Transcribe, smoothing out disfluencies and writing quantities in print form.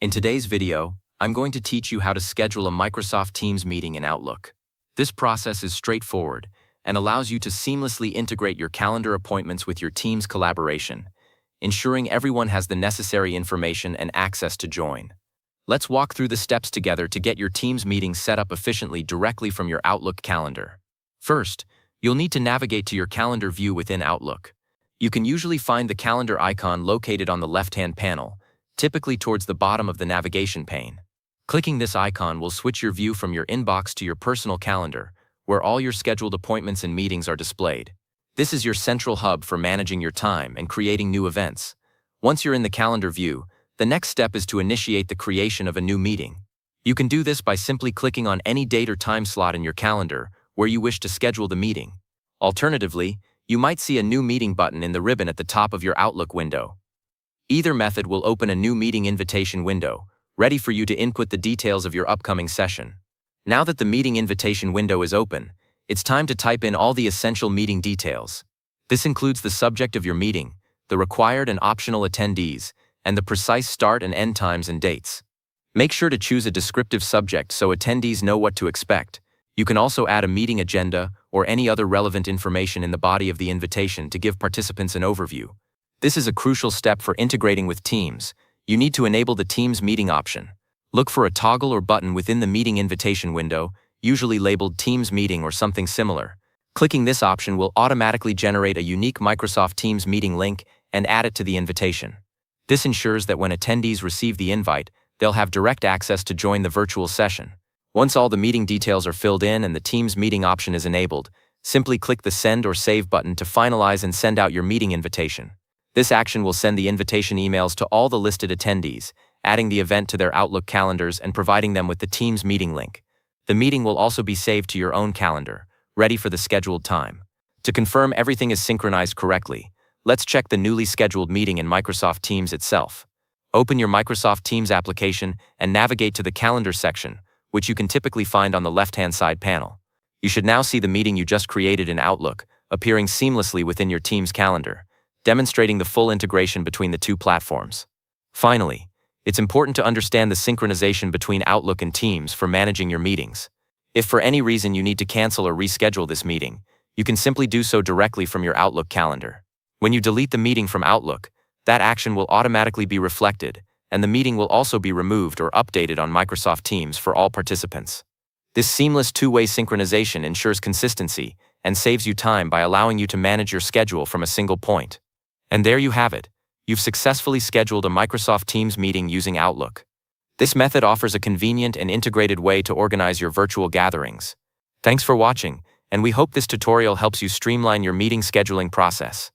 In today's video, I'm going to teach you how to schedule a Microsoft Teams meeting in Outlook. This process is straightforward and allows you to seamlessly integrate your calendar appointments with your team's collaboration, ensuring everyone has the necessary information and access to join. Let's walk through the steps together to get your Teams meeting set up efficiently directly from your Outlook calendar. First, you'll need to navigate to your calendar view within Outlook. You can usually find the calendar icon located on the left-hand panel, typically towards the bottom of the navigation pane. Clicking this icon will switch your view from your inbox to your personal calendar, where all your scheduled appointments and meetings are displayed. This is your central hub for managing your time and creating new events. Once you're in the calendar view, the next step is to initiate the creation of a new meeting. You can do this by simply clicking on any date or time slot in your calendar where you wish to schedule the meeting. Alternatively, you might see a new meeting button in the ribbon at the top of your Outlook window. Either method will open a new meeting invitation window, ready for you to input the details of your upcoming session. Now that the meeting invitation window is open, it's time to type in all the essential meeting details. This includes the subject of your meeting, the required and optional attendees, and the precise start and end times and dates. Make sure to choose a descriptive subject so attendees know what to expect. You can also add a meeting agenda or any other relevant information in the body of the invitation to give participants an overview. This is a crucial step for integrating with Teams. You need to enable the Teams meeting option. Look for a toggle or button within the meeting invitation window, usually labeled Teams Meeting or something similar. Clicking this option will automatically generate a unique Microsoft Teams meeting link and add it to the invitation. This ensures that when attendees receive the invite, they'll have direct access to join the virtual session. Once all the meeting details are filled in and the Teams meeting option is enabled, simply click the Send or Save button to finalize and send out your meeting invitation. This action will send the invitation emails to all the listed attendees, adding the event to their Outlook calendars and providing them with the Teams meeting link. The meeting will also be saved to your own calendar, ready for the scheduled time. To confirm everything is synchronized correctly, let's check the newly scheduled meeting in Microsoft Teams itself. Open your Microsoft Teams application and navigate to the Calendar section, which you can typically find on the left-hand side panel. You should now see the meeting you just created in Outlook, appearing seamlessly within your Teams calendar, demonstrating the full integration between the two platforms. Finally, it's important to understand the synchronization between Outlook and Teams for managing your meetings. If for any reason you need to cancel or reschedule this meeting, you can simply do so directly from your Outlook calendar. When you delete the meeting from Outlook, that action will automatically be reflected, and the meeting will also be removed or updated on Microsoft Teams for all participants. This seamless two-way synchronization ensures consistency and saves you time by allowing you to manage your schedule from a single point. And there you have it. You've successfully scheduled a Microsoft Teams meeting using Outlook. This method offers a convenient and integrated way to organize your virtual gatherings. Thanks for watching, and we hope this tutorial helps you streamline your meeting scheduling process.